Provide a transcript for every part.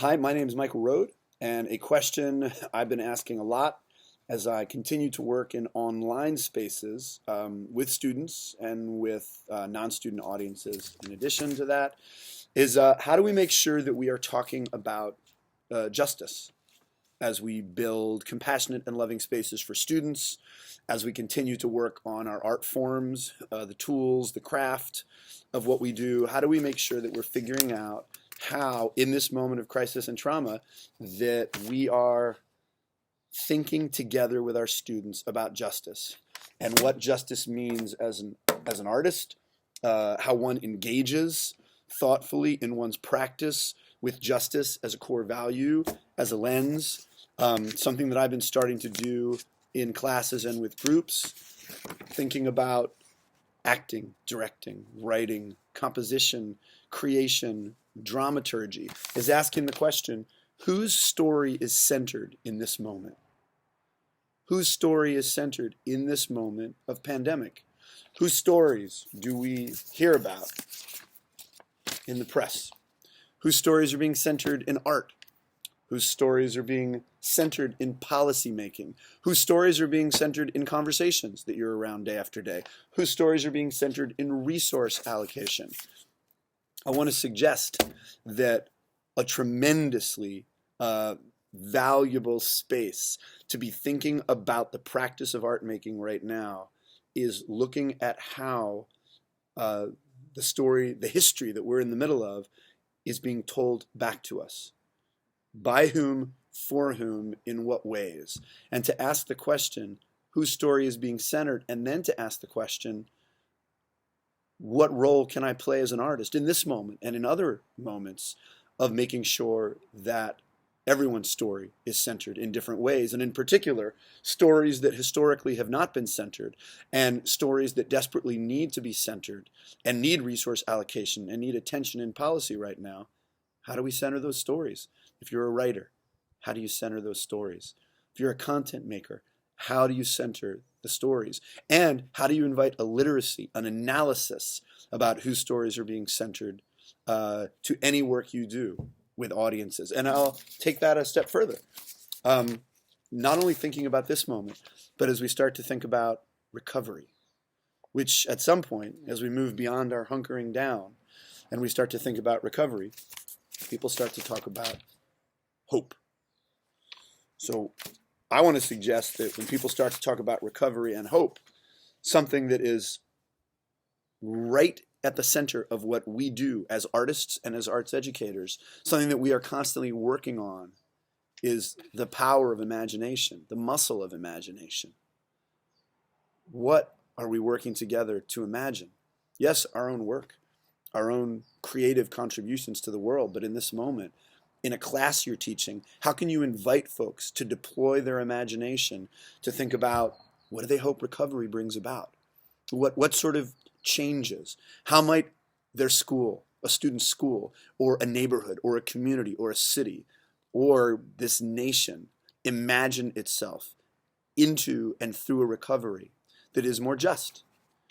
Hi, my name is Michael Road, and a question I've been asking a lot as I continue to work in online spaces with students and with non-student audiences. In addition to that, is how do we make sure that we are talking about justice as we build compassionate and loving spaces for students, as we continue to work on our art forms, the tools, the craft of what we do? How do we make sure that we're figuring out how, in this moment of crisis and trauma, that we are thinking together with our students about justice and what justice means as an artist, how one engages thoughtfully in one's practice with justice as a core value, as a lens, something that I've been starting to do in classes and with groups, thinking about acting, directing, writing, composition, creation, dramaturgy, is asking the question, whose story is centered in this moment? Whose story is centered in this moment of pandemic? Whose stories do we hear about in the press? Whose stories are being centered in art? Whose stories are being centered in policy making? Whose stories are being centered in conversations that you're around day after day? Whose stories are being centered in resource allocation? I want to suggest that a tremendously valuable space to be thinking about the practice of art making right now is looking at how the story, the history that we're in the middle of, is being told back to us. By whom, for whom, in what ways? And to ask the question, whose story is being centered, and then to ask the question, what role can I play as an artist in this moment and in other moments of making sure that everyone's story is centered in different ways, and in particular, stories that historically have not been centered and stories that desperately need to be centered and need resource allocation and need attention in policy right now. How do we center those stories? If you're a writer, how do you center those stories? If you're a content maker, how do you center the stories? And how do you invite a literacy, an analysis about whose stories are being centered to any work you do with audiences? And I'll take that a step further. Not only thinking about this moment, but as we start to think about recovery, which at some point, as we move beyond our hunkering down and we start to think about recovery, people start to talk about hope. So I want to suggest that when people start to talk about recovery and hope, something that is right at the center of what we do as artists and as arts educators, something that we are constantly working on, is the power of imagination, the muscle of imagination. What are we working together to imagine? Yes, our own work, our own creative contributions to the world, but in this moment, in a class you're teaching, how can you invite folks to deploy their imagination to think about what do they hope recovery brings about? What sort of changes? How might their school, a student's school, or a neighborhood, or a community, or a city, or this nation imagine itself into and through a recovery that is more just,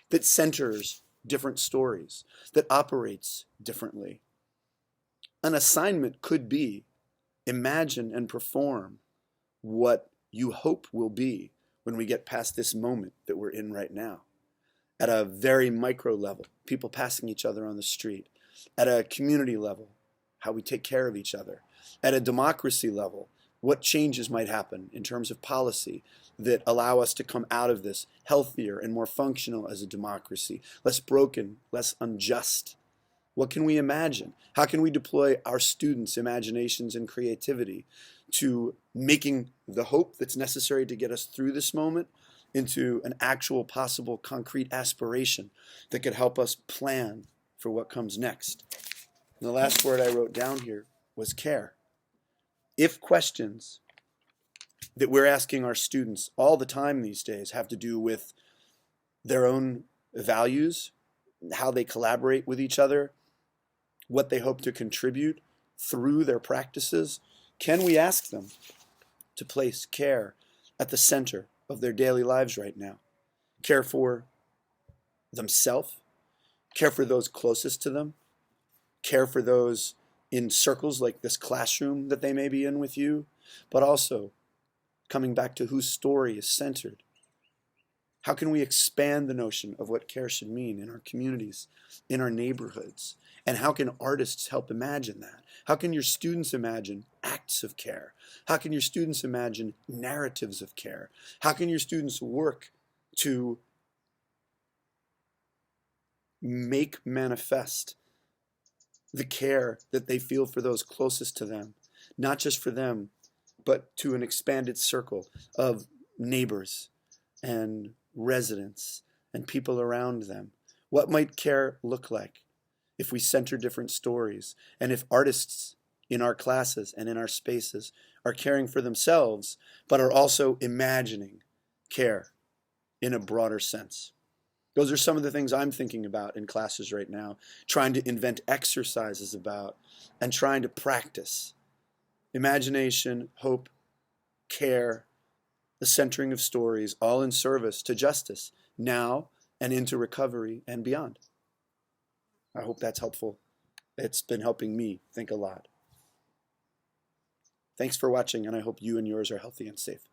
that centers different stories, that operates differently? An assignment could be imagine and perform what you hope will be when we get past this moment that we're in right now. At a very micro level, people passing each other on the street. At a community level, how we take care of each other. At a democracy level, what changes might happen in terms of policy that allow us to come out of this healthier and more functional as a democracy, less broken, less unjust. What can we imagine? How can we deploy our students' imaginations and creativity to making the hope that's necessary to get us through this moment into an actual possible concrete aspiration that could help us plan for what comes next? And the last word I wrote down here was care. If questions that we're asking our students all the time these days have to do with their own values, how they collaborate with each other, what they hope to contribute through their practices, can we ask them to place care at the center of their daily lives right now? Care for themselves, care for those closest to them, care for those in circles like this classroom that they may be in with you, but also coming back to whose story is centered. How can we expand the notion of what care should mean in our communities, in our neighborhoods? And how can artists help imagine that? How can your students imagine acts of care? How can your students imagine narratives of care? How can your students work to make manifest the care that they feel for those closest to them, not just for them, but to an expanded circle of neighbors and residents and people around them? What might care look like if we center different stories, and if artists in our classes and in our spaces are caring for themselves, but are also imagining care in a broader sense? Those are some of the things I'm thinking about in classes right now, trying to invent exercises about and trying to practice imagination, hope, care, the centering of stories, all in service to justice now and into recovery and beyond. I hope that's helpful. It's been helping me think a lot. Thanks for watching, and I hope you and yours are healthy and safe.